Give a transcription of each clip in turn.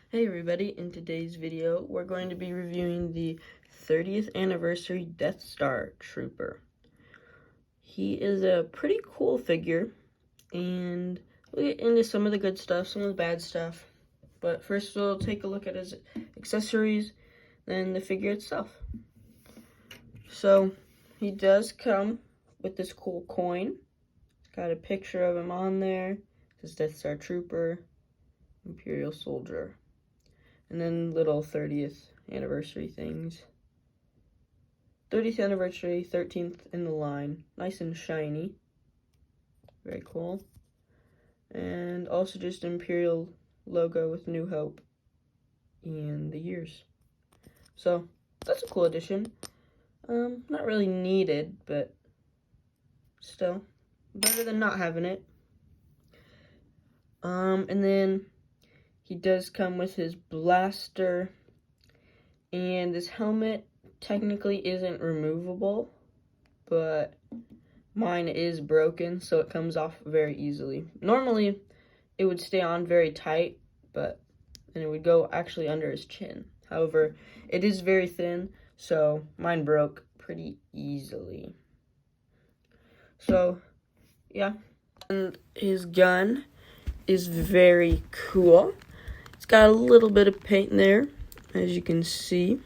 Hey everybody, in today's video we're going to be reviewing the 30th anniversary Death Star Trooper. He is a pretty cool figure, and we'll get into some of the good stuff, some of the bad stuff. But first we'll take a look at his accessories, then the figure itself. So he does come with this cool coin. It's got a picture of him on there. It says Death Star Trooper, Imperial Soldier. And then little 30th anniversary things. 30th anniversary, 13th in the line. Nice and shiny. Very cool. And also just Imperial logo with New Hope and the years. So, that's a cool addition. Not really needed, but still. Better than not having it. And then he does come with his blaster, and this helmet technically isn't removable, but mine is broken, so it comes off very easily. Normally, it would stay on very tight, but then it would go actually under his chin. However, it is very thin, so mine broke pretty easily. So, yeah. And his gun is very cool. It's got a little bit of paint there, as you can see.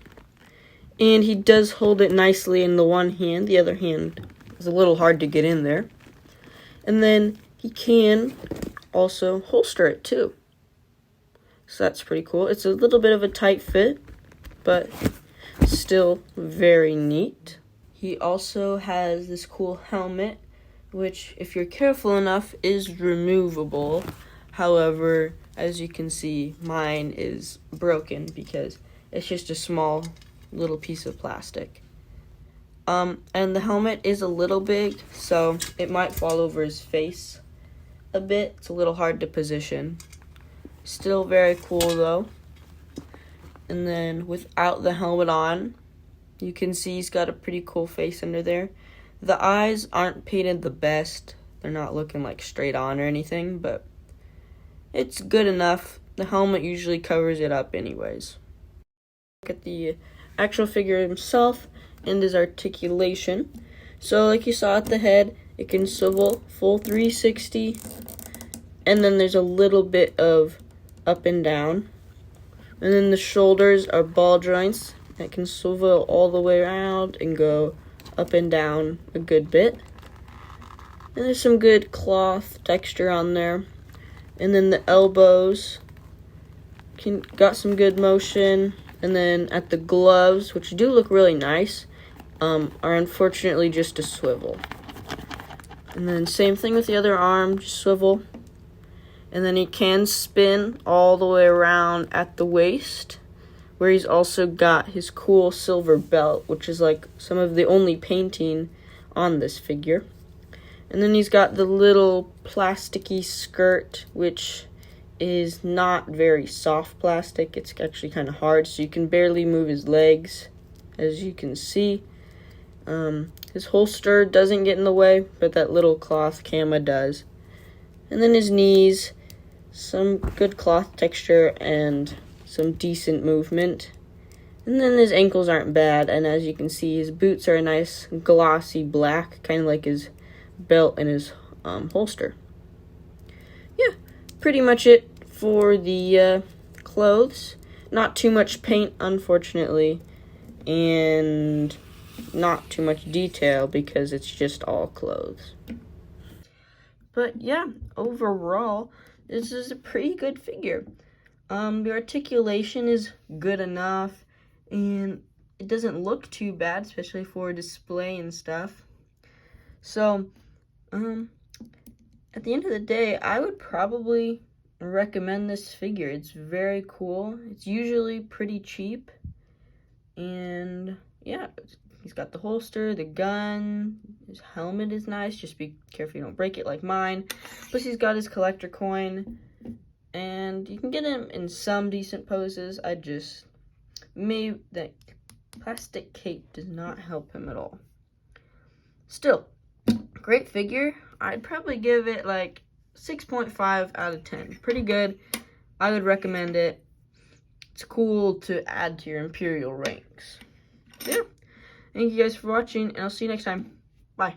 And he does hold it nicely in the one hand. The other hand is a little hard to get in there. And then he can also holster it too. So that's pretty cool. It's a little bit of a tight fit, but still very neat. He also has this cool helmet, which, if you're careful enough, is removable. However, as you can see, mine is broken because it's just a small little piece of plastic. And the helmet is a little big, so it might fall over his face a bit. It's a little hard to position. Still very cool though. And then without the helmet on, you can see he's got a pretty cool face under there. The eyes aren't painted the best. They're not looking like straight on or anything, but it's good enough. The helmet usually covers it up anyways. Look at the actual figure himself and his articulation. So like you saw at the head, it can swivel full 360, and then there's a little bit of up and down. And then the shoulders are ball joints that can swivel all the way around and go up and down a good bit. And there's some good cloth texture on there. And then the elbows got some good motion. And then at the gloves, which do look really nice, are unfortunately just a swivel. And then same thing with the other arm, just swivel. And then he can spin all the way around at the waist, where he's also got his cool silver belt, which is like some of the only painting on this figure. And then he's got the little plasticky skirt, which is not very soft plastic. It's actually kind of hard, so you can barely move his legs, as you can see. His holster doesn't get in the way, but that little cloth cama does. And then his knees, some good cloth texture and some decent movement. And then his ankles aren't bad, and as you can see, his boots are a nice glossy black, kind of like his belt and his holster. Yeah, pretty much it for the clothes. Not too much paint, unfortunately, and not too much detail because it's just all clothes. But yeah, overall, this is a pretty good figure. The articulation is good enough, and it doesn't look too bad, especially for display and stuff. So, at the end of the day, I would probably recommend this figure. It's very cool. It's usually pretty cheap. And yeah, he's got the holster, the gun, his helmet is nice. Just be careful you don't break it like mine. Plus he's got his collector coin. And you can get him in some decent poses. Maybe that plastic cape does not help him at all. Still, great figure. I'd probably give it like 6.5 out of 10. Pretty good. I would recommend it. it's cool to add to your Imperial ranks. Yeah. Thank you guys for watching, and I'll see you next time. Bye.